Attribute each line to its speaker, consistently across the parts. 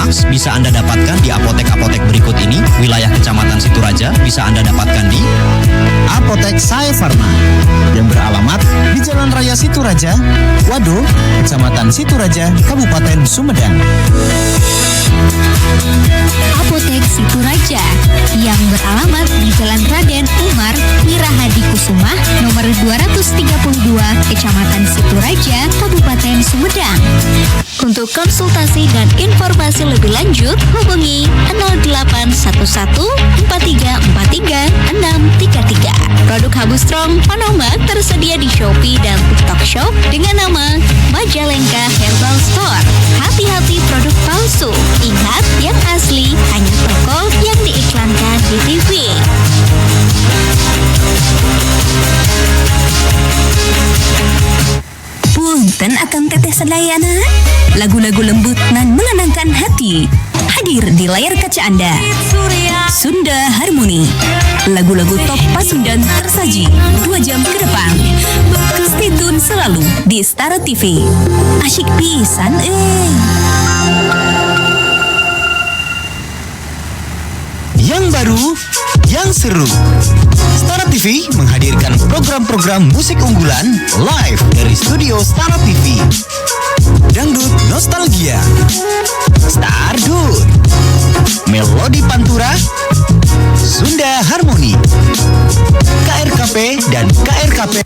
Speaker 1: Panomax bisa Anda dapatkan di apotek-apotek berikut ini. Wilayah Kecamatan Situraja bisa Anda dapatkan di Apotek Sai Farma yang beralamat di Jalan Raya Situraja, Wado, Kecamatan Situraja, Kabupaten Sumedang.
Speaker 2: Apotek Situraja yang beralamat di Jalan Raden Umar Wirahadi Kusuma nomor 232 Kecamatan Situraja, Kabupaten Sumedang. Untuk konsultasi dan informasi lebih lanjut hubungi 0811 4343 633. Produk Habu Strong Panomax tersedia di Shopee dan TikTok Shop dengan nama Majalengka Herbal Store. Hati-hati produk palsu. Ingat, yang asli hanya toko yang diiklankan di TV.
Speaker 3: Punten akan teteh sedayana. Lagu-lagu lembut nan menenangkan hati hadir di layar kaca Anda. Sunda Harmoni. Lagu-lagu top Pasundan tersaji 2 jam ke depan. Stay tune selalu di Star TV. Asyik pisan
Speaker 1: Yang baru, yang seru. Stara TV menghadirkan program-program musik unggulan live dari studio Stara TV. Dangdut Nostalgia, Stardut, Melodi Pantura, Sunda Harmoni, KRKP dan KRKP.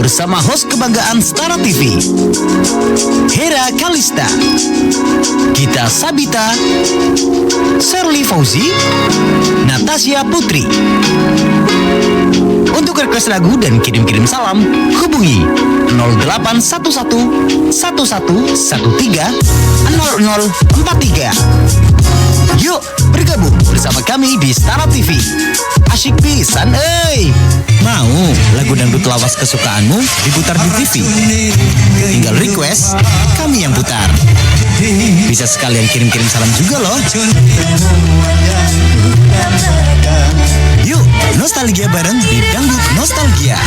Speaker 1: Bersama host kebanggaan Stara TV, Hera Kalista, Gita Sabita, Shirley Fauzi, Natasha Putri. Untuk request lagu dan kirim-kirim salam, hubungi 0811 1113 0043. Yuk bergabung bersama kami di Stara TV. Asyik pisan Mau lagu dangdut lawas kesukaanmu diputar di TV? Tinggal request, kami yang putar. Bisa sekalian kirim-kirim salam juga loh. Yuk nostalgia bareng di Dangdut Nostalgia.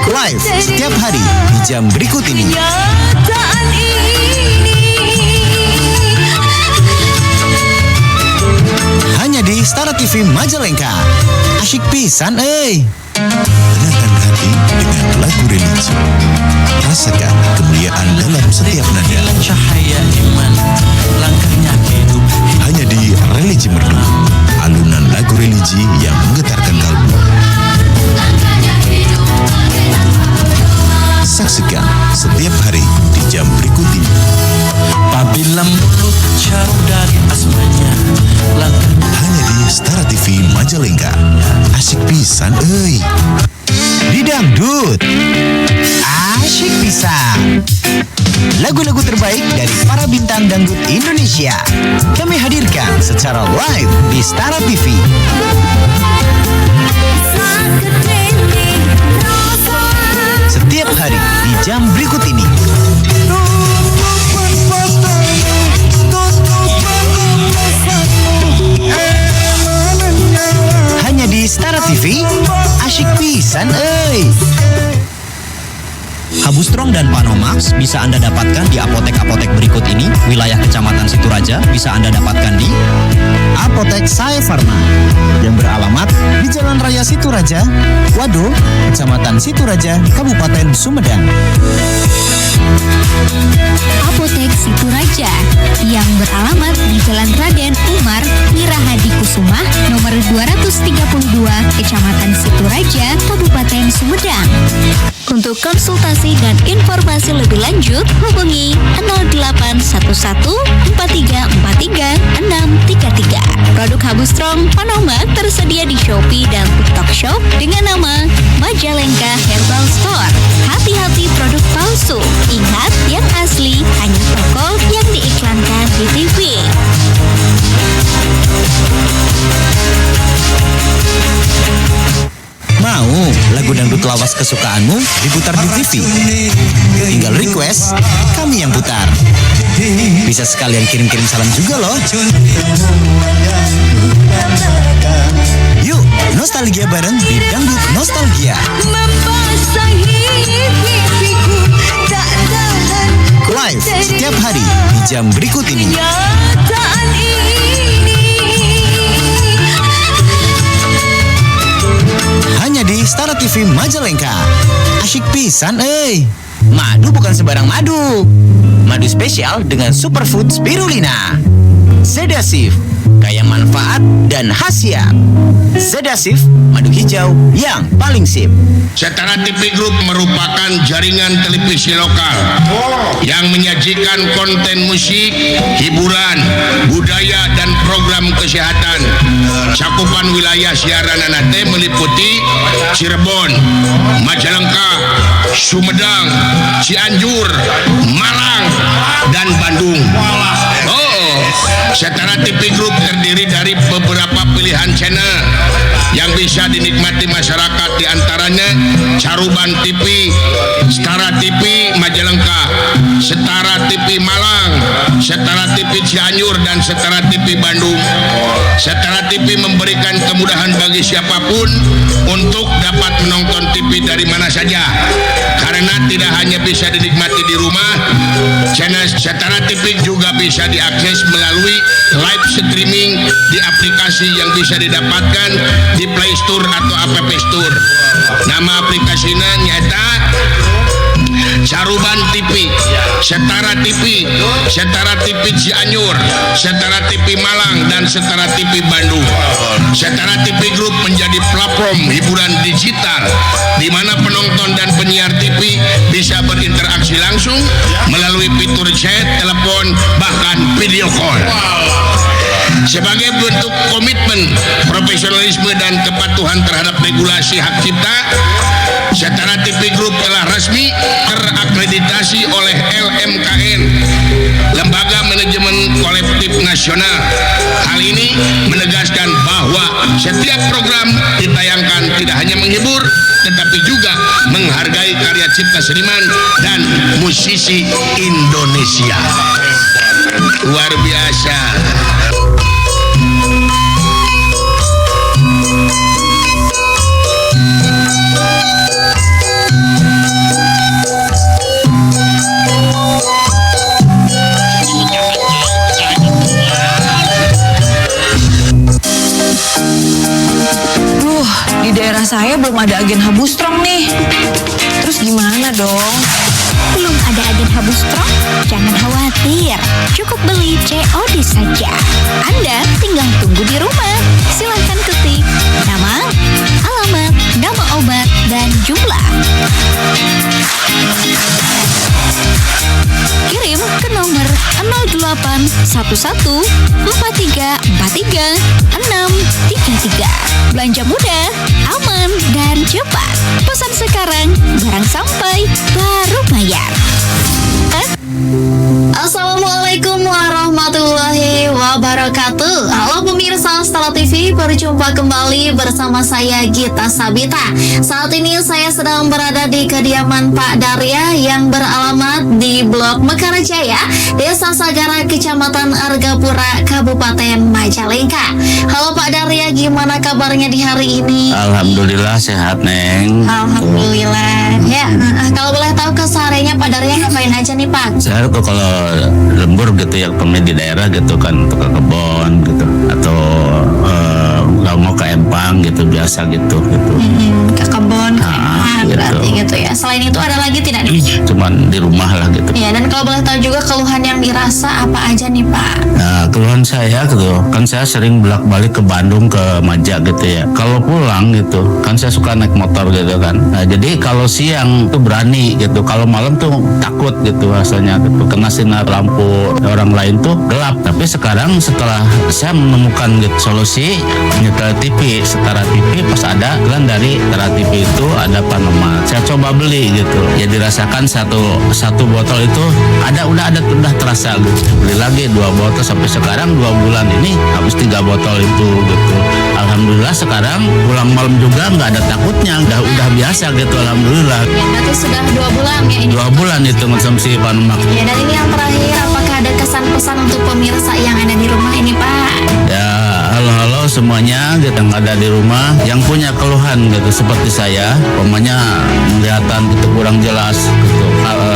Speaker 1: Live setiap hari di jam berikut ini. Hanya di Stara TV Majalengka. Asyik pisan
Speaker 4: Tenangkan hati dengan lagu religi. Rasakan kemuliaan dalam setiap nada.
Speaker 5: Cahaya iman, langkahnya hidup.
Speaker 4: Hanya di Religi Merdu, alunan lagu religi yang menggetarkan kalbu. Saksikan setiap hari di jam berikut ini.
Speaker 5: Apabila mulut jauh dari asmanya, langkahnya
Speaker 4: Hanya di Stara TV Majalengka. Asyik pisan
Speaker 1: di Dangdut. Asyik pisan. Lagu-lagu terbaik dari para bintang dangdut Indonesia kami hadirkan secara live di Stara TV. Setiap hari di jam berikut ini. Hanya di Stara TV. Asyik pisan Habu Strong dan Panomax bisa Anda dapatkan di apotek-apotek berikut ini. Wilayah Kecamatan Situraja bisa Anda dapatkan di Apotek Sai Farma yang beralamat di Jalan Raya Situraja, Wado, Kecamatan Situraja, Kabupaten Sumedang.
Speaker 2: Apotek Situraja yang beralamat di Jalan Raden Umar Wirahadi Kusuma nomor 232 Kecamatan Situraja, Kabupaten Sumedang. Untuk konsultasi dan informasi lebih lanjut hubungi 0811 4343 633. Produk Habu Strong Panomax tersedia di Shopee dan TikTok Shop dengan nama Majalengka Herbal Store. Hati-hati produk palsu. Ingat, yang asli hanya toko yang diiklankan di TV.
Speaker 1: Mau lagu lagu dangdut lawas kesukaanmu diputar di TV. Tinggal request, kami yang putar. Bisa sekalian kirim-kirim salam juga loh. Yuk, nostalgia bareng di Dangdut Nostalgia. Live setiap hari di jam berikut ini. Hanya di Stara TV Majalengka. Asyik pisan Madu bukan sembarang madu. Madu spesial dengan superfood spirulina. Sedasif, kaya manfaat dan khasiat. Sedasif, madu hijau yang paling sip.
Speaker 6: Setara TV Group merupakan jaringan televisi lokal yang menyajikan konten musik, hiburan, budaya, dan program kesehatan. Cakupan wilayah siaran Anate meliputi Cirebon, Majalengka, Sumedang, Cianjur, Malang, dan Bandung. Setara TV Group terdiri dari beberapa pilihan channel yang bisa dinikmati masyarakat, diantaranya Caruban TV, Setara TV Majalengka, Setara TV Malang, Setara TV Cianjur, dan Setara TV Bandung. Setara TV memberikan kemudahan bagi siapapun untuk dapat menonton TV dari mana saja, karena tidak hanya bisa dinikmati di rumah. Channel Setara TV juga bisa diakses melalui live streaming di aplikasi yang bisa didapatkan di Play Store atau App Store. Nama aplikasinya nyata Caruban TV, Setara TV, Setara TV Cianjur, Setara TV Malang, dan Setara TV Bandung. Setara TV Group menjadi platform hiburan digital di mana penonton dan penyiar TV bisa berinteraksi langsung melalui fitur chat, telepon, bahkan video call. Sebagai bentuk komitmen, profesionalisme, dan kepatuhan terhadap regulasi hak cipta, Setara TV Group telah resmi terakreditasi oleh LMKN, Lembaga Manajemen Kolektif Nasional. Hal ini menegaskan bahwa setiap program ditayangkan tidak hanya menghibur, tetapi juga menghargai karya cipta seniman dan musisi Indonesia. Luar biasa.
Speaker 7: Di daerah saya belum ada agen Habustrong nih. Terus gimana dong?
Speaker 2: Belum ada agen Habustrong? Jangan khawatir, cukup beli COD saja. Anda tinggal tunggu di rumah. Silahkan ketik nama, alamat, nama obat, dan jumlah. Kirim ke nomor 0811 4343 633. Belanja mudah, aman, dan cepat. Pesan sekarang, barang sampai, baru bayar. Assalamualaikum warahmatullahi wabarakatuh. Halo pemirsa Stara TV, berjumpa kembali bersama saya Gita Sabita. Saat ini saya sedang berada di kediaman Pak Darya yang beralamat di Blok Mekarjaya, Desa Sagara, Kecamatan Argapura, Kabupaten Majalengka. Halo Pak Darya, gimana kabarnya di hari ini?
Speaker 8: Alhamdulillah sehat, Neng.
Speaker 2: Alhamdulillah. Ya, kalau boleh tahu kesehariannya Pak Darya ngapain aja nih Pak?
Speaker 8: Saya tuh kalau lembur gitu ya, pemain di daerah gitu kan, untuk ke kebon gitu, atau kalau mau ke Empang gitu, biasa gitu.
Speaker 2: Ke kebon,
Speaker 8: gitu.
Speaker 2: berarti gitu ya. Selain itu ada lagi tidak nih?
Speaker 8: Cuman di rumah lah gitu.
Speaker 2: Ya, dan kalau boleh tahu juga keluhan yang dirasa apa aja nih Pak?
Speaker 8: Nah, keluhan saya gitu, kan saya sering bolak-balik ke Bandung, ke Maja gitu ya. Kalau pulang gitu, kan saya suka naik motor gitu kan. Nah, jadi kalau siang tuh berani gitu, kalau malam tuh takut gitu rasanya gitu, kena sinar lampu orang lain tuh gelap. Tapi sekarang setelah saya menemukan gitu solusi, nyetel TV, Setara TV, pas ada iklan dari Setara TV itu ada Panomat. Saya coba beli beli gitu. Ya dirasakan satu botol itu udah terasa gitu. Beli lagi 2 botol sampai sekarang 2 bulan ini habis 3 botol itu gitu. Alhamdulillah sekarang pulang malam juga nggak ada takutnya, udah biasa gitu. Alhamdulillah.
Speaker 2: Ya, berarti sudah 2 bulan ya ini.
Speaker 8: 2 bulan itu konsumsi Panomak.
Speaker 2: Ya, dan ini yang terakhir, apakah ada kesan-pesan untuk pemirsa yang ada di rumah ini, Pak?
Speaker 8: Ya, halo semuanya kita nggak ada di rumah yang punya keluhan gitu seperti saya, umpamanya kelihatan gitu kurang jelas gitu,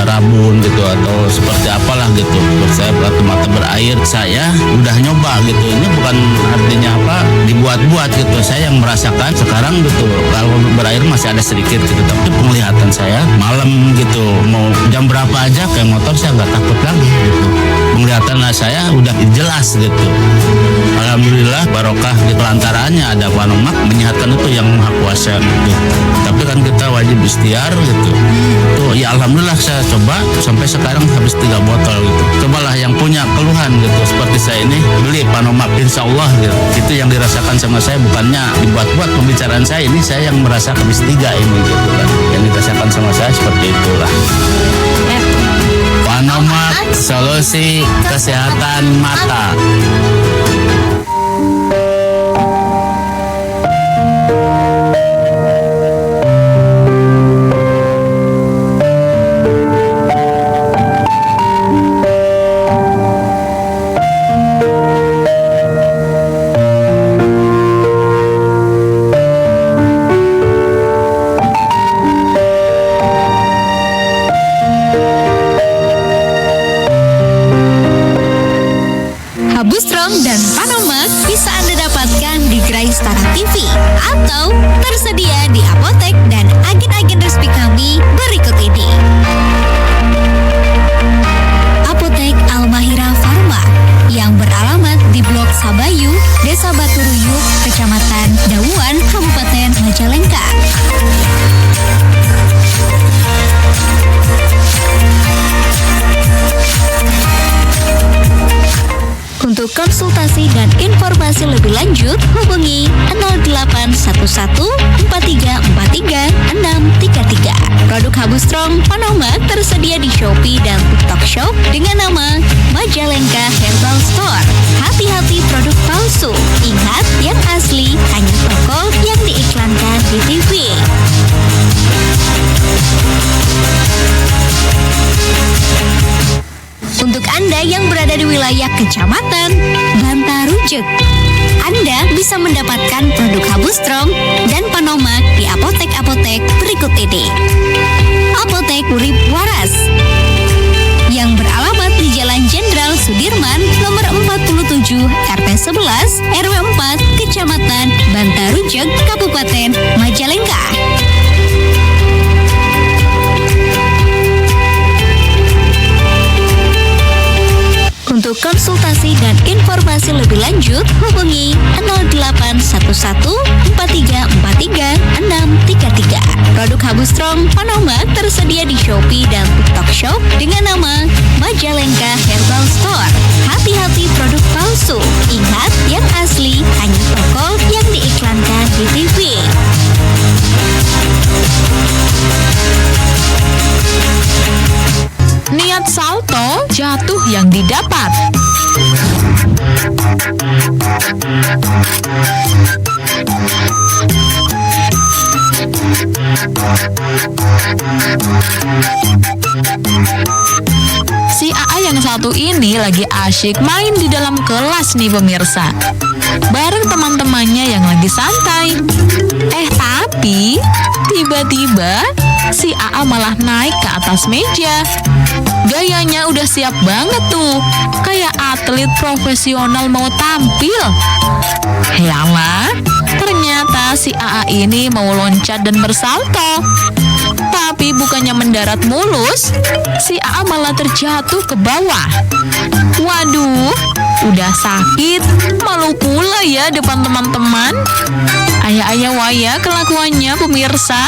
Speaker 8: rabun gitu atau seperti apalah gitu. Saya mata berair, saya udah nyoba gitu. Ini bukan artinya apa dibuat-buat gitu. Saya yang merasakan sekarang gitu. Kalau berair masih ada sedikit gitu, tapi penglihatan saya malam gitu mau jam berapa aja kayak motor saya nggak takut lagi gitu. Penglihatan saya udah jelas gitu. Alhamdulillah barokah gitu, lantarannya ada Panomak menyehatkan itu yang maha kuasa gitu. Tapi kan kita wajib ikhtiar gitu. Tuh ya alhamdulillah saya coba sampai sekarang habis 3 botol gitu. Cobalah yang punya keluhan gitu seperti saya ini beli Panomak insyaallah gitu. Itu yang dirasakan sama saya, bukannya dibuat-buat pembicaraan saya, ini saya yang merasa habis 3 ini gitu kan. Yang dirasakan sama saya seperti itulah. Panomak solusi kesehatan mata.
Speaker 2: Habustrong dan Panomak bisa Anda dapatkan di Gerai Stara TV atau tersedia di apotek dan agen-agen resmi kami berikut ini. Apotek Al-Mahira Farma yang beralamat di Blok Sabayu, Desa Baturuyuk, Kecamatan Dawuan, Kabupaten Majalengka. Untuk konsultasi dan informasi lebih lanjut, hubungi 0811 4343 633. Produk Habustrong Panomak tersedia di Shopee dan TikTok Shop dengan nama Majalengka Herbal Store. Hati-hati produk palsu. Ingat, yang asli hanya toko yang diiklankan di TV. Untuk Anda yang berada di wilayah Kecamatan Bantarujuk, Anda bisa mendapatkan produk Habustrong dan Panomak di apotek-apotek berikut ini. Apotek Urip Waras yang beralamat di Jalan Jenderal Sudirman nomor 47 RT 11 RW 4 Kecamatan Bantarujuk Kabupaten Majalengka. Untuk konsultasi dan informasi lebih lanjut, hubungi 0811 4343 633. Produk Habustrong Panomak tersedia di Shopee dan TikTok Shop dengan nama Majalengka Herbal Store. Hati-hati produk palsu. Ingat, yang asli hanya toko yang diiklankan di TV.
Speaker 7: Niat salto, jatuh yang didapat. Si AA yang satu ini lagi asyik main di dalam kelas nih pemirsa, bareng teman-temannya yang lagi santai. Tapi tiba-tiba si AA malah naik ke atas meja. Gayanya udah siap banget tuh, kayak atlet profesional mau tampil. Yalah, ternyata si AA ini mau loncat dan bersalto. Tapi bukannya mendarat mulus, si AA malah terjatuh ke bawah. Waduh, udah sakit, malu pula ya depan teman-teman. Ayah-ayah waya kelakuannya pemirsa.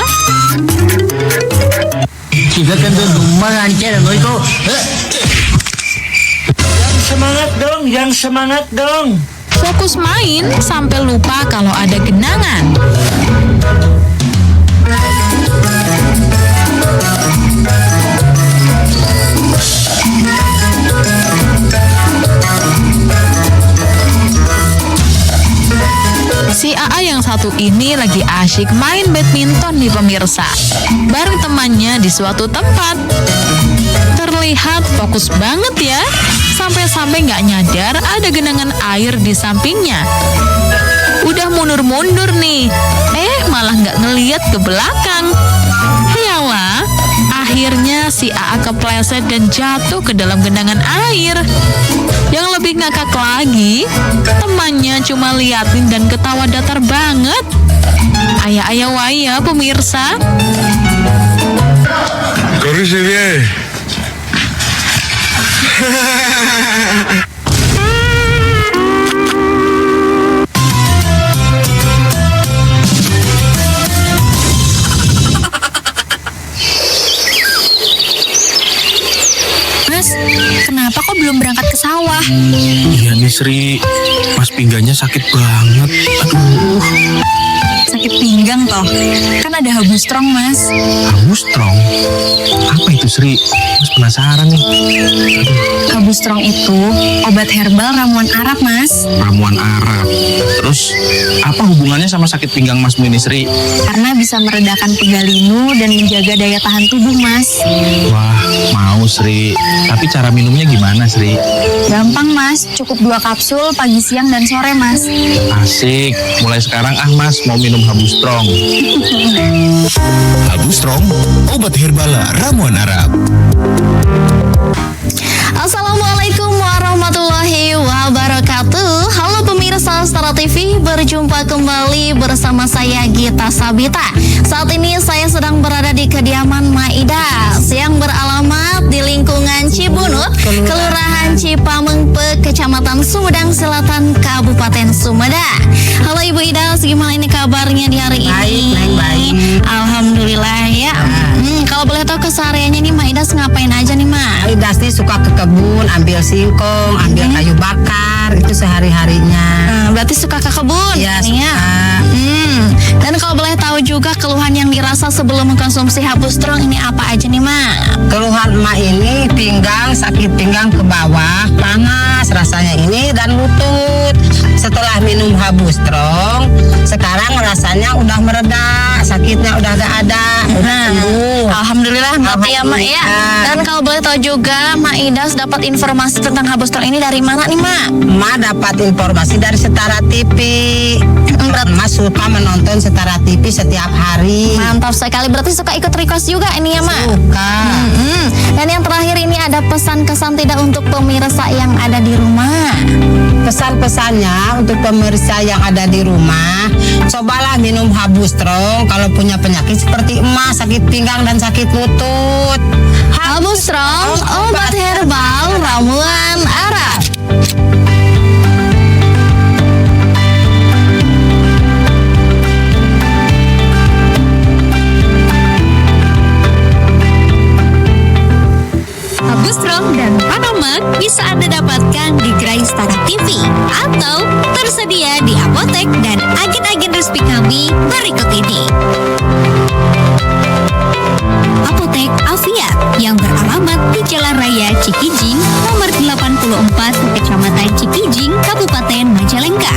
Speaker 8: Kita kan tuh rumah lancar loh itu. Yang semangat dong.
Speaker 7: Fokus main sampai lupa kalau ada genangan. Si AA yang satu ini lagi asyik main badminton nih pemirsa, bareng temannya di suatu tempat. Terlihat fokus banget ya, sampai-sampai nggak nyadar ada genangan air di sampingnya. Udah mundur-mundur nih, malah nggak ngeliat ke belakang. Yalah, akhirnya si AA kepleset dan jatuh ke dalam genangan air. Yang lebih ngakak lagi, temannya cuma liatin dan ketawa datar banget. Ayah waya pemirsa.
Speaker 6: Terus ini.
Speaker 3: Mas, kenapa kok belum berangkat ke sawah?
Speaker 9: Iya nih Sri, Mas pinggangnya sakit banget. Aduh.
Speaker 3: Sakit pinggang toh. Kan ada Habu Strong, Mas.
Speaker 9: Habu Strong? Apa itu Sri? Mas penasaran nih.
Speaker 3: Habu Strong itu obat herbal ramuan Arab, Mas.
Speaker 9: Ramuan Arab. Terus apa hubungannya sama sakit pinggang Masmu ini Sri?
Speaker 3: Karena bisa meredakan pegal linu dan menjaga daya tahan tubuh, Mas.
Speaker 9: Wah, mau Sri. Tapi cara minumnya gimana Sri?
Speaker 3: Gampang, Mas. Cukup 2 kapsul pagi, siang, dan sore, Mas.
Speaker 9: Asik. Mulai sekarang Mas mau minum Habu Strong.
Speaker 4: Habu Strong, obat herbal ramuan Arab.
Speaker 2: Assalamualaikum warahmatullahi wabarakatuh. Halo pemirsa Stara TV, berjumpa kembali bersama saya Gita Sabita. Saat ini saya sedang berada di kediaman Maidas yang beralamat di lingkungan Cibunut, Kelurahan Cipamengpe, Kecamatan Sumedang Selatan, Kabupaten Sumedang. Halo Ibu Idas, gimana ini kabarnya di hari ini?
Speaker 10: Baik.
Speaker 2: Alhamdulillah ya. Kalau boleh tahu kesehariannya nih Maidas ngapain aja nih Ma?
Speaker 10: Idas nih suka ke kebun, ambil singkong, ambil kayu bakar, itu sehari-harinya.
Speaker 2: Berarti suka ke kebun?
Speaker 10: Iya,
Speaker 2: nih ya. Dan kalau boleh tahu juga keluhan yang dirasa sebelum mengkonsumsi Habu Strong ini apa aja nih Ma?
Speaker 10: Keluhan emak ini pinggang, sakit pinggang ke bawah, panas rasanya ini dan lutut. Setelah minum Habu Strong, sekarang rasanya udah mereda, sakitnya udah gak ada, udah sembuh.
Speaker 2: Alhamdulillah ya Mak ya. Dan kalau boleh tahu juga Mak Idas dapat informasi tentang Habu Strong ini dari mana nih Mak?
Speaker 10: Mak dapat informasi dari Setara TV. Mak suka menonton Setara TV setiap hari.
Speaker 2: Mantap sekali, berarti suka ikut request juga ini ya Mak?
Speaker 10: Suka.
Speaker 2: Dan yang terakhir ini ada pesan-kesan tidak untuk pemirsa yang ada di rumah.
Speaker 10: Pesan-pesannya untuk pemirsa yang ada di rumah, cobalah minum Habu Strong kalau punya penyakit seperti emas, sakit pinggang dan sakit lutut.
Speaker 2: Habu Strong, obat herbal ramuan Arab. Habu Strong dan Panomak bisa Anda dapatkan di gerai Stara TV atau tersedia di apotek dan agen-agen resmi kami berikut ini. Apotek Afiat yang beralamat di Jalan Raya Cikijing nomor 84 Kecamatan Cikijing, Kabupaten Majalengka.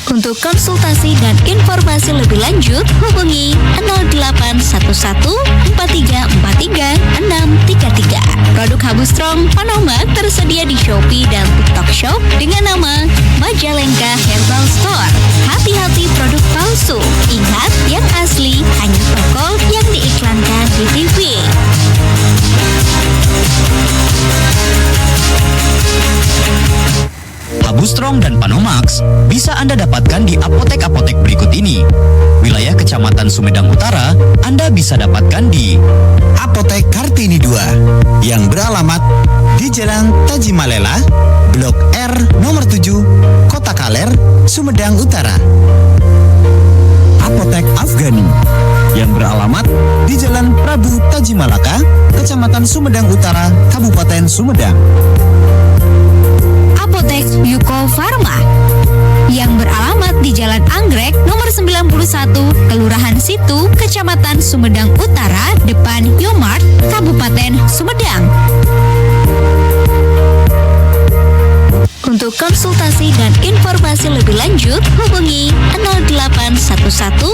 Speaker 2: Untuk konsultasi dan informasi lebih lanjut, hubungi 0811 4343 633. Produk Habu Strong Panomak tersedia di Shopee dan TikTok Shop dengan nama Majalengka Herbal Store. Hati-hati produk palsu. Ingat, yang asli hanya toko yang diiklankan di TV.
Speaker 1: Habu Strong dan Panomax bisa Anda dapatkan di apotek-apotek berikut ini. Wilayah Kecamatan Sumedang Utara, Anda bisa dapatkan di
Speaker 4: Apotek Kartini 2 yang beralamat di Jalan Tajimalela, Blok R nomor 7, Kota Kaler, Sumedang Utara. Apotek Afghani yang beralamat di Jalan Prabu Taji Malaka, Kecamatan Sumedang Utara, Kabupaten Sumedang.
Speaker 2: Apotek Yuko Farma yang beralamat di Jalan Anggrek nomor 91, Kelurahan Situ, Kecamatan Sumedang Utara, depan Yomart, Kabupaten Sumedang. Untuk konsultasi dan informasi lebih lanjut, hubungi 08114343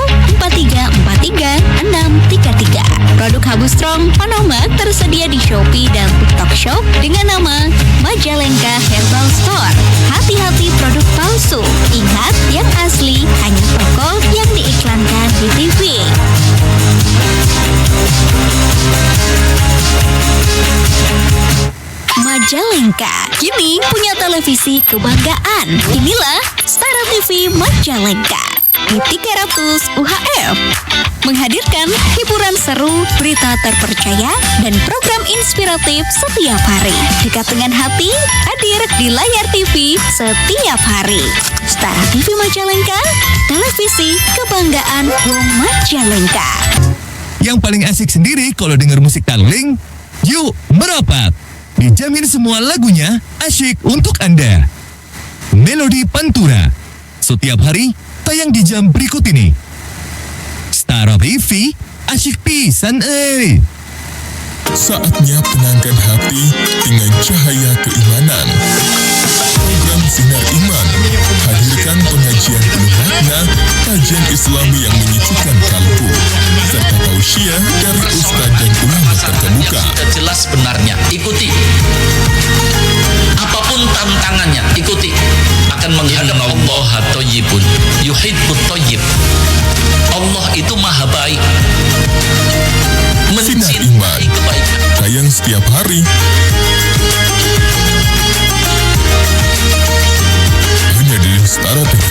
Speaker 2: Produk Habu Strong Panomak tersedia di Shopee dan TikTok Shop dengan nama Majalengka Herbal Store. Hati-hati produk palsu. Ingat, yang asli hanya toko yang diiklankan di TV. Majalengka kini punya televisi kebanggaan. Inilah Stara TV Majalengka di 300 UHF, menghadirkan hiburan seru, berita terpercaya, dan program inspiratif setiap hari. Dekat dengan hati, hadir di layar TV setiap hari. Stara TV Majalengka, televisi kebanggaan Wong Majalengka.
Speaker 11: Yang paling asik sendiri kalau denger musik Tarling, yuk merapat. Dijamin semua lagunya asyik untuk Anda. Melodi Pantura setiap hari tayang di jam berikut ini. Stara TV asyik pisan
Speaker 12: Saatnya tenangkan hati dengan cahaya keimanan. Program Sinar Iman hadirkan pengajian penuh makna, kajian Islami yang menyejukkan kalbu, serta tausiah dari ustaz dan ulama terkemuka.
Speaker 5: Jelas benarnya, ikuti. Apapun tantangannya, ikuti. Akan menghadap Allah Thayyibun yuhibbut thayyib. Allah itu maha baik,
Speaker 12: Sinar Iman tayang setiap hari hanya di Stara TV.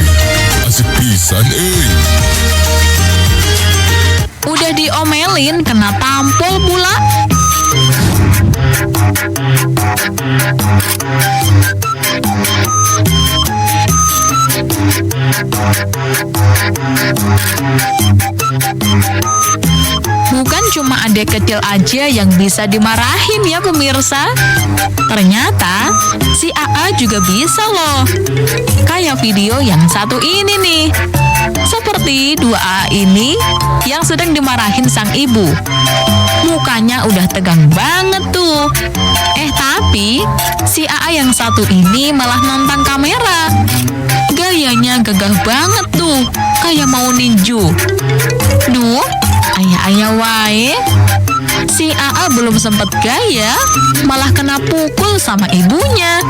Speaker 12: Asik pisan
Speaker 7: Udah diomelin kena tampol pula. Bukan cuma adik kecil aja yang bisa dimarahin ya pemirsa. Ternyata si AA juga bisa loh. Kayak video yang satu ini nih. Seperti dua AA ini yang sedang dimarahin sang ibu. Mukanya udah tegang banget tuh. Tapi si AA yang satu ini malah nantang kamera. Gayanya gagah banget tuh, kayak mau ninju. Duh, ayah wae. Si AA belum sempet gaya, malah kena pukul sama ibunya.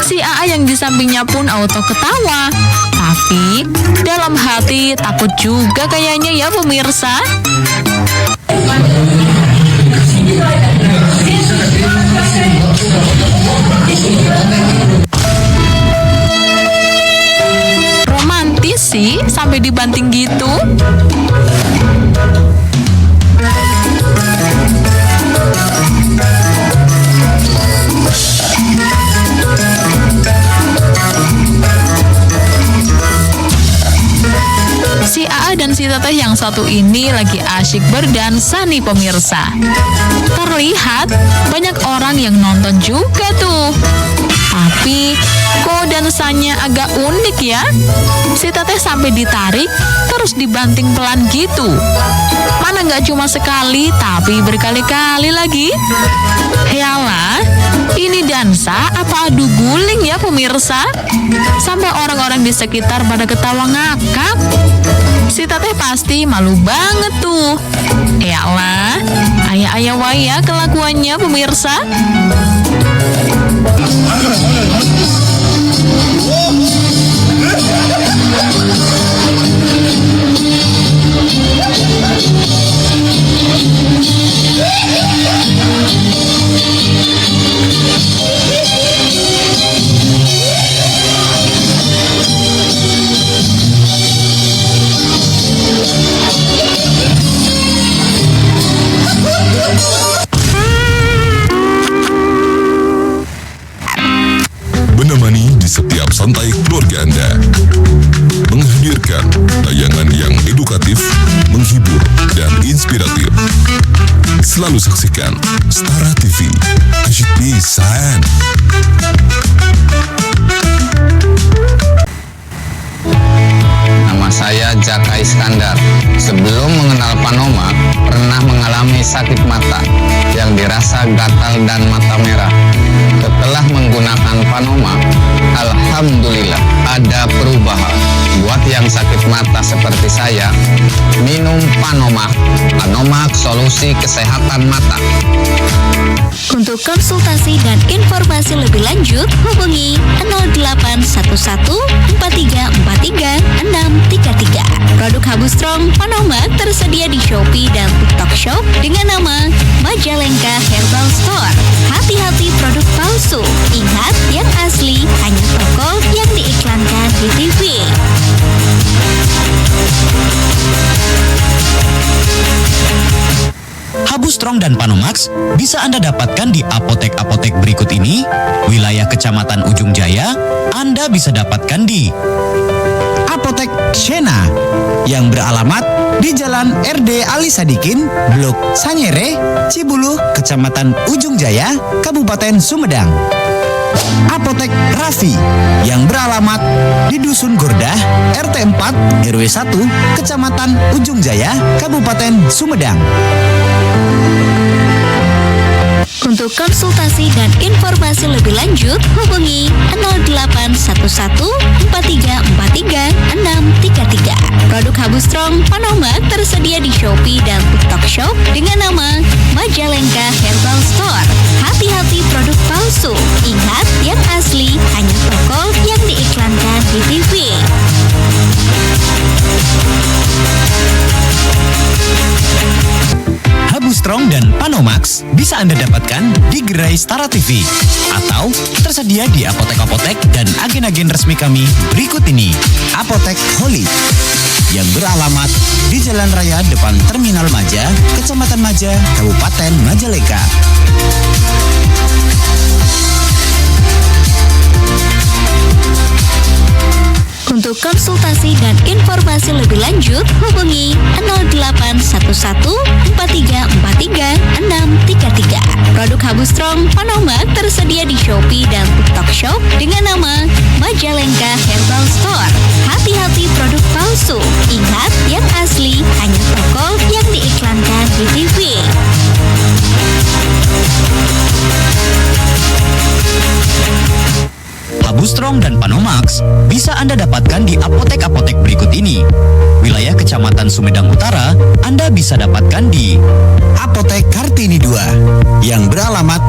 Speaker 7: Si AA yang di sampingnya pun auto ketawa. Tapi dalam hati takut juga kayaknya ya pemirsa. Romantis sih sampai dibanting gitu. Si AA dan si Teteh yang satu ini lagi asyik berdansa nih pemirsa. Terlihat banyak orang yang nonton juga tuh. Tapi kok dansanya agak unik ya. Si Teteh sampai ditarik terus dibanting pelan gitu. Mana nggak cuma sekali tapi berkali-kali lagi. Yalah, ini dansa apa adu guling ya pemirsa? Sampai orang-orang di sekitar pada ketawa ngakak. Si Teteh pasti malu banget tuh. Yalah, ayah waya kelakuannya pemirsa.
Speaker 12: Menemani di setiap santai keluarga Anda, menghadirkan tayangan yang edukatif inspiratif. Selalu saksikan Stara TV. Asyik pisan.
Speaker 13: Nama saya Jaka Iskandar. Sebelum mengenal Panoma, pernah mengalami sakit mata yang dirasa gatal dan mata merah. Setelah menggunakan Panoma, alhamdulillah ada perubahan. Buat yang sakit mata seperti saya, minum Panoma. Panoma solusi kesehatan mata.
Speaker 2: Untuk konsultasi dan informasi lebih lanjut, hubungi 0811 4343 633. Produk Habu Strong Panoma tersedia di Shopee dan TikTok Shop dengan nama Majalengka Herbal Store. Hati-hati produk palsu. Ingat, yang asli hanya toko yang diiklankan di TV.
Speaker 1: Habu Strong dan Panomax bisa Anda dapatkan di apotek-apotek berikut ini. Wilayah Kecamatan Ujung Jaya, Anda bisa dapatkan di Apotek Shena yang beralamat di Jalan RD Ali Sadikin, Blok Sanyere, Cibuluh, Kecamatan Ujung Jaya, Kabupaten Sumedang. Apotek Raffi yang beralamat di Dusun Gordah, RT 4, RW 1, Kecamatan Ujung Jaya, Kabupaten Sumedang.
Speaker 2: Untuk konsultasi dan informasi lebih lanjut, hubungi 0811 4343 633. Produk Habu Strong Panoma tersedia di Shopee dan TikTok Shop dengan nama Majalengka Herbal Store. Hati-hati produk palsu. Ingat, yang asli hanya toko yang diiklankan di TV.
Speaker 1: Habu Strong dan Panomax bisa Anda dapatkan di gerai Stara TV atau tersedia di apotek-apotek dan agen-agen resmi kami berikut ini. Apotek Holy yang beralamat di Jalan Raya depan Terminal Maja, Kecamatan Maja, Kabupaten Majalengka.
Speaker 2: Untuk konsultasi dan informasi lebih lanjut, hubungi 0811 4343 633. Produk Habu Strong Panoma tersedia di Shopee dan TikTok Shop dengan nama Majalengka Herbal Store. Hati-hati produk palsu. Ingat, yang asli hanya toko yang diiklankan di TV.
Speaker 1: Habu Strong dan Panomax bisa Anda dapatkan di apotek-apotek berikut ini. Wilayah Kecamatan Sumedang Utara, Anda bisa dapatkan di Apotek Kartini 2 yang beralamat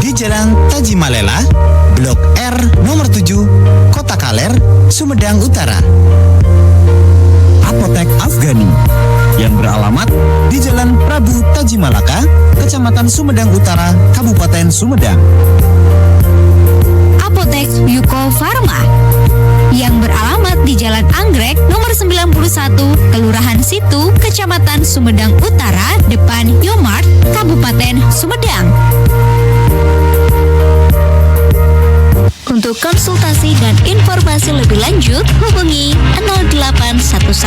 Speaker 1: di Jalan Tajimalela, Blok R nomor 7, Kota Kaler, Sumedang Utara. Apotek Afghani yang beralamat di Jalan Prabu Tajimalaka, Kecamatan Sumedang Utara, Kabupaten Sumedang.
Speaker 3: Apotek Yuko Farma yang beralamat di Jalan Anggrek nomor 91, Kelurahan Situ, Kecamatan Sumedang Utara, depan Yomart, Kabupaten Sumedang.
Speaker 2: Untuk konsultasi dan informasi lebih lanjut, hubungi 0811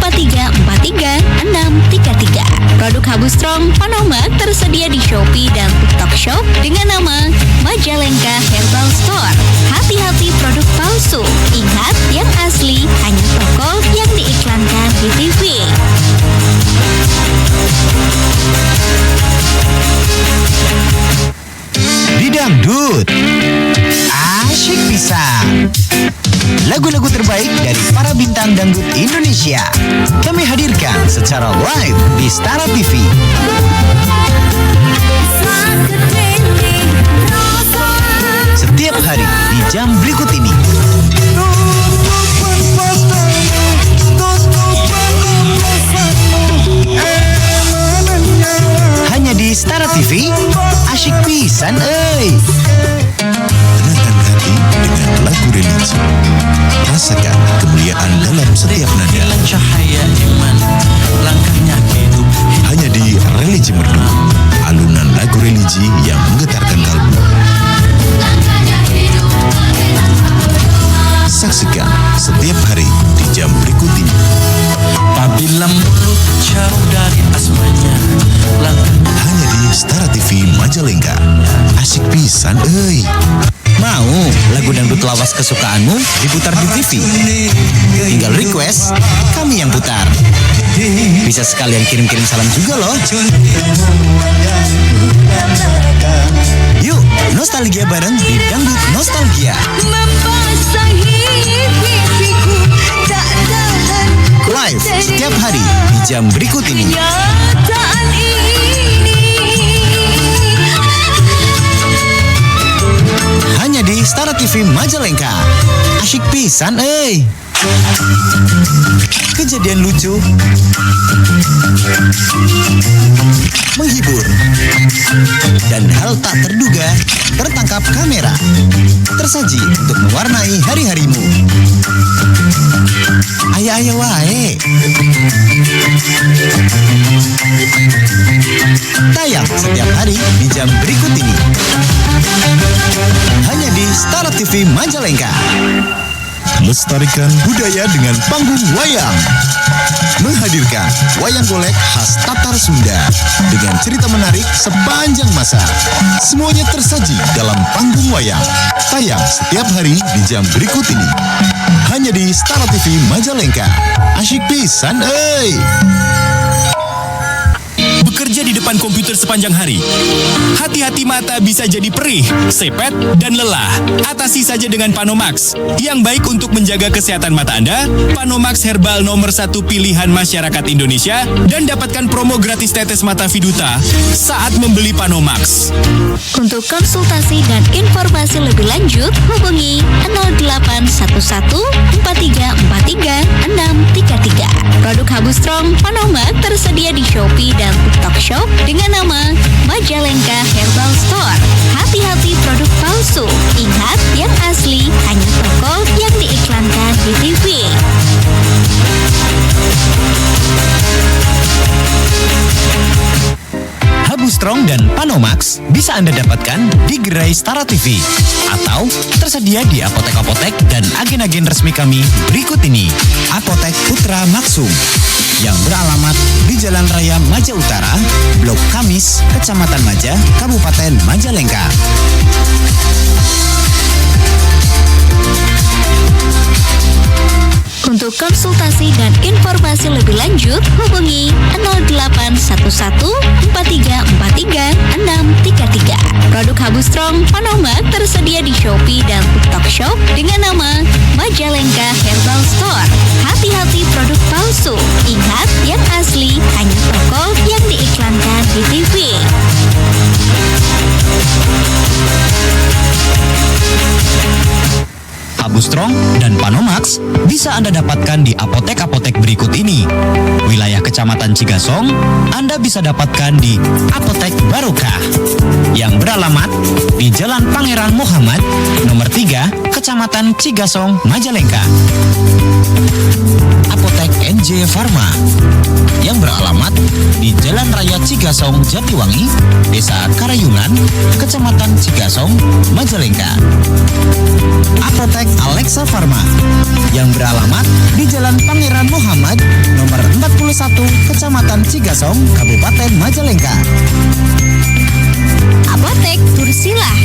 Speaker 2: 4343 633. Produk Habu Strong Panoma tersedia di Shopee dan TikTok Shop dengan nama Majalengka Herbal Store. Hati-hati produk palsu. Ingat, yang asli hanya toko yang diiklankan di TV.
Speaker 1: Di Dangdut Asyik Pisan. Lagu-lagu terbaik dari para bintang dangdut Indonesia kami hadirkan secara live di Stara TV. Setiap hari di jam berikut ini. Hanya di Stara TV. Asyik pisan euy.
Speaker 12: Tenangkan hati dengan lagu religi. Rasakan kemuliaan dalam setiap nada.
Speaker 5: Cahaya iman, langkahnya hidup.
Speaker 12: Hanya di Religi Merdu, alunan lagu religi yang menggetarkan kalbu. Saksikan setiap hari di jam berikut ini.
Speaker 5: Apabila mulut jauh dari asmanya,
Speaker 11: Hanya di Stara TV Majalengka. Asyik pisan euy.
Speaker 1: Mau lagu dangdut lawas kesukaanmu diputar di TV? Tinggal request, kami yang putar. Bisa sekalian kirim-kirim salam juga loh. Yuk, nostalgia bareng di Dangdut Nostalgia. Live setiap hari di jam berikut ini. Hanya di Stara TV Majalengka. Asyik pisan euy. Kejadian lucu, menghibur, dan hal tak terduga tertangkap kamera, tersaji untuk mewarnai hari-harimu. Ayo wae. Tayang setiap hari di jam berikut ini. Hanya di Stara TV Majalengka.
Speaker 11: Lestarikan budaya dengan panggung wayang. Menghadirkan wayang golek khas Tatar Sunda dengan cerita menarik sepanjang masa. Semuanya tersaji dalam panggung wayang. Tayang setiap hari di jam berikut ini. Hanya di Stara TV Majalengka. Asyik pisan euy.
Speaker 14: Bekerja di depan komputer sepanjang hari. Hati-hati mata bisa jadi perih, sepet, dan lelah. Atasi saja dengan Panomax. Yang baik untuk menjaga kesehatan mata Anda, Panomax Herbal nomor 1 pilihan masyarakat Indonesia, dan dapatkan promo gratis tetes mata Viduta saat membeli Panomax.
Speaker 2: Untuk konsultasi dan informasi lebih lanjut, hubungi 0811 4343 633. Produk Habu Strong Panomax tersedia di Shopee dan TikTok Shop dengan nama Majalengka Herbal Store. Hati-hati produk palsu. Ingat, yang asli hanya toko yang diiklankan di TV.
Speaker 1: Habu Strong dan Panomax bisa Anda dapatkan di gerai Stara TV atau tersedia di apotek-apotek dan agen-agen resmi kami berikut ini. Apotek Putra Maksum yang beralamat di Jalan Raya Maja Utara, Blok Kamis, Kecamatan Maja, Kabupaten Majalengka.
Speaker 2: Untuk konsultasi dan informasi lebih lanjut, hubungi 0811 4343 633. Produk Habu Strong Panomax tersedia di Shopee dan TikTok Shop dengan nama Majalengka Herbal Store. Hati-hati produk palsu. Ingat, yang asli hanya toko yang diiklankan di TV.
Speaker 1: Habu Strong dan Panomax bisa Anda dapatkan di apotek-apotek berikut ini. Wilayah Kecamatan Cigasong, Anda bisa dapatkan di Apotek Barokah yang beralamat di Jalan Pangeran Muhammad, nomor 3, Kecamatan Cigasong, Majalengka. Apotek NJ Pharma yang beralamat di Jalan Raya Cigasong, Jatiwangi, Desa Karayunan, Kecamatan Cigasong, Majalengka. Apotek Alexa Pharma yang beralamat di Jalan Pangeran Muhammad nomor 41 Kecamatan Cigasong, Kabupaten Majalengka.
Speaker 2: Apotek Tursilah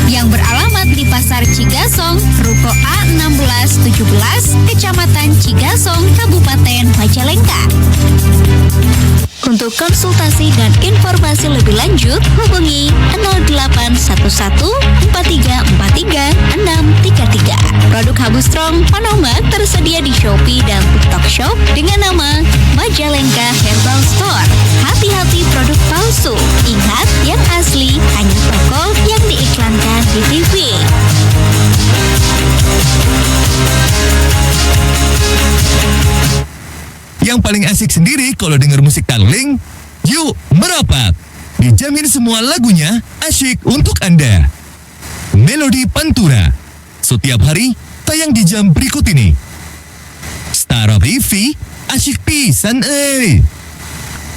Speaker 2: yang beralamat di Pasar Cigasong, Ruko A1617, Kecamatan Cigasong, Kabupaten Majalengka. Untuk konsultasi dan informasi lebih lanjut, hubungi 0811 4343 633. Produk Habu Strong Panomax tersedia di Shopee dan TikTok Shop dengan nama Majalengka Herbal Store. Hati-hati produk palsu. Ingat, yang asli hanya toko yang diiklankan di TV.
Speaker 11: Yang paling asik sendiri kalau denger musik Tarling, yuk merapat. Dijamin semua lagunya asyik untuk Anda. Melodi Pantura. Setiap hari tayang di jam berikut ini. Stara TV, asyik pisan euy.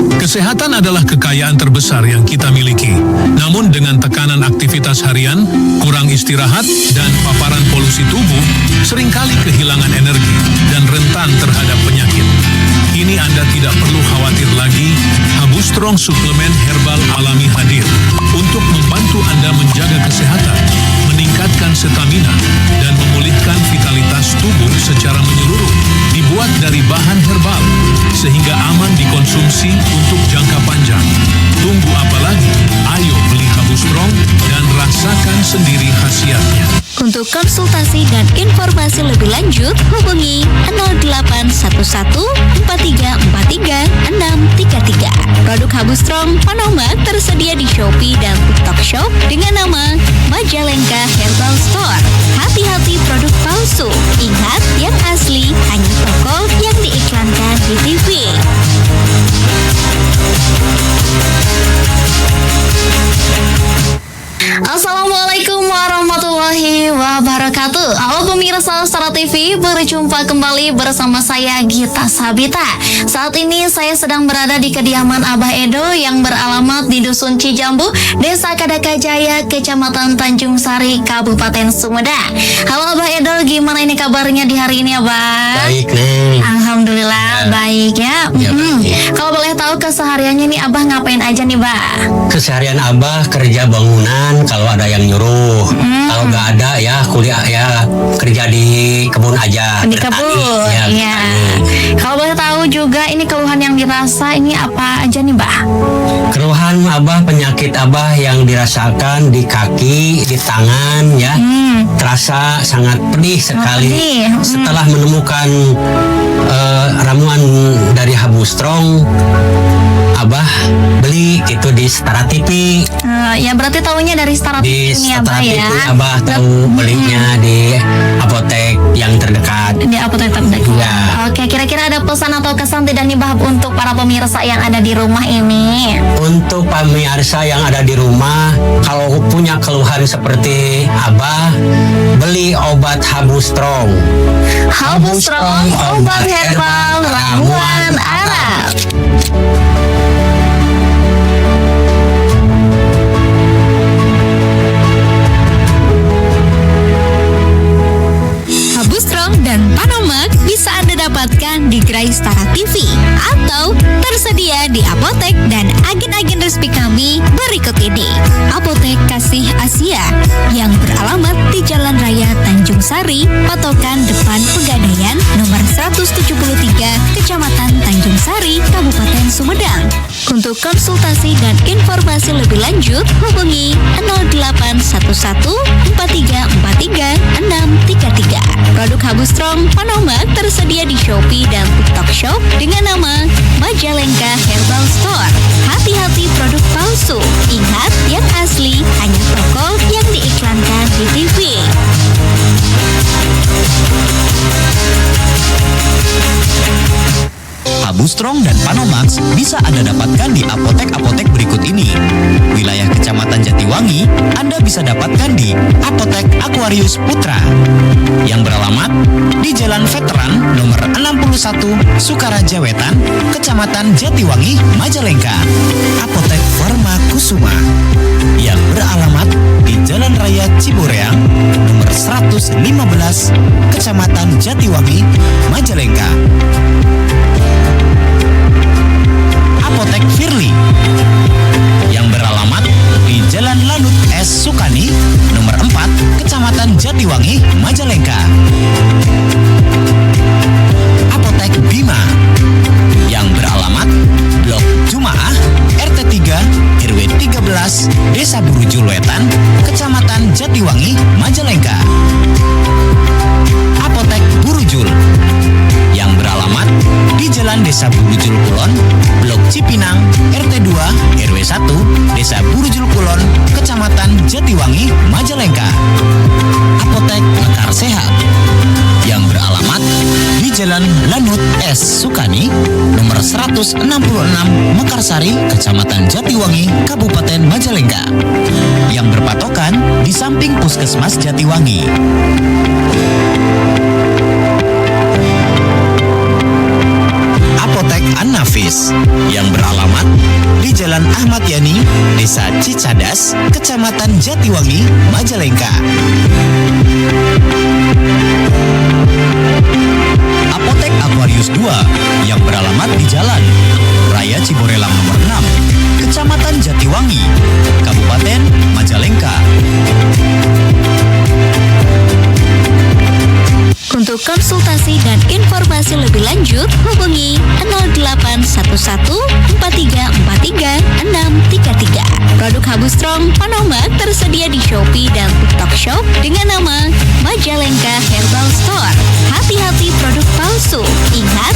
Speaker 15: Kesehatan adalah kekayaan terbesar yang kita miliki. Namun dengan tekanan aktivitas harian, kurang istirahat, dan paparan polusi tubuh, seringkali kehilangan energi dan rentan terhadap penyakit. Kini Anda tidak perlu khawatir lagi, Habu Strong suplemen herbal alami hadir untuk membantu Anda menjaga kesehatan, meningkatkan stamina, dan memulihkan vitalitas tubuh secara menyeluruh. Dibuat dari bahan herbal, sehingga aman dikonsumsi untuk jangka panjang. Tunggu apa lagi? Ayo beli Habu Strong dan rasakan sendiri khasiatnya.
Speaker 2: Untuk konsultasi dan informasi lebih lanjut, hubungi 0811 4343 633. Produk Habu Strong Panomak tersedia di Shopee dan TikTok Shop dengan nama Majalengka Herbal Store. Hati-hati produk palsu. Ingat, yang asli hanya toko yang diiklankan di TV. Assalamualaikum warahmatullahi wabarakatuh. Halo pemirsa Stara TV, berjumpa kembali bersama saya Gita Sabita. Saat ini saya sedang berada di kediaman Abah Edo yang beralamat di Dusun Cijambu, Desa Kadaka Jaya, Kecamatan Tanjung Sari, Kabupaten Sumedang. Halo Abah Edo, gimana ini kabarnya di hari ini Abah?
Speaker 16: Baik nih.
Speaker 2: Alhamdulillah baik ya. Kalau boleh tahu kesehariannya nih Abah ngapain aja nih Bah?
Speaker 16: Keseharian Abah kerja bangunan kalau ada yang nyuruh. Kalau nggak ada ya kuliah ya kerja di kebun aja.
Speaker 2: Di kebun, ya. Kalau boleh tahu juga ini keluhan yang dirasa ini apa aja nih Bah?
Speaker 16: Keluhan Abah, penyakit Abah yang dirasakan di kaki, di tangan ya, terasa sangat pedih sekali. Setelah menemukan ramuan dari Habu Strong, Abah beli itu di Stara TV.
Speaker 2: Ya berarti tahunya dari Stara TV ini Abah ya.
Speaker 16: Abah tahu belinya di apotek yang terdekat.
Speaker 2: Di apotek terdekat. Ya. Oke, kira-kira ada pesan atau kesan tidak nih Bah untuk para pemirsa yang ada di rumah ini?
Speaker 16: Untuk pemirsa yang ada di rumah, kalau punya keluhan seperti Abah, beli obat Habu Strong.
Speaker 2: Habu Strong, obat herbal ramuan Arab. Habu Strong dan Panomak bisa Anda dapatkan di gerai Stara TV atau tersedia di apotek dan agen-agen resmi kami berikut ini. Apotek Kasih Asia yang beralamat di Jalan Raya Tanjung Sari, patokan depan Pegadaian nomor 173, Kecamatan Tanjung Sari, Kabupaten Sumedang. Untuk konsultasi dan informasi lebih lanjut, hubungi 0811 4343 633. Produk Habu Strong Panomak tersedia di Shopee dan TikTok Shop dengan nama Majalengka Herbal Store. Hati-hati produk palsu. Ingat, yang asli hanya toko yang diiklankan di TV.
Speaker 1: Habu Strong dan Panomax bisa Anda dapatkan di apotek-apotek berikut ini. Wilayah Kecamatan Jatiwangi, Anda bisa dapatkan di Apotek Aquarius Putra yang beralamat di Jalan Veteran nomor 61 Sukaraja Wetan, Kecamatan Jatiwangi, Majalengka. Apotek Farma Kusuma yang beralamat di Jalan Raya Ciboreang nomor 115 Kecamatan Jatiwangi, Majalengka. Apotek Firly yang beralamat di Jalan Lanut S. Sukani nomor 4 Kecamatan Jatiwangi, Majalengka. Apotek Bima yang beralamat Blok Jumaah RT 3 RW 13 Desa Burujul Wetan, Kecamatan Jatiwangi, Majalengka. Apotek Burujul yang beralamat di Jalan Desa Burujul Kulon, Blok Cipinang, RT 2, RW 1, Desa Burujul Kulon, Kecamatan Jatiwangi, Majalengka. Apotek Mekar Sehat yang beralamat di Jalan Lanut S. Sukani, nomor 166 Mekarsari, Kecamatan Jatiwangi, Kabupaten Majalengka. Yang berpatokan di samping Puskesmas Jatiwangi. Apotek An-Nafis Herbis yang beralamat di Jalan Ahmad Yani, Desa Cicadas, Kecamatan Jatiwangi, Majalengka. Apotek Aquarius 2 yang beralamat di Jalan Raya Ciborelang nomor 6, Kecamatan Jatiwangi, Kabupaten Majalengka.
Speaker 2: Untuk konsultasi dan informasi lebih lanjut, hubungi 08414343 Produk Habu Strong Panomak tersedia di Shopee dan TikTok Shop dengan nama Majalengka Herbal Store. Hati-hati produk palsu. Ingat,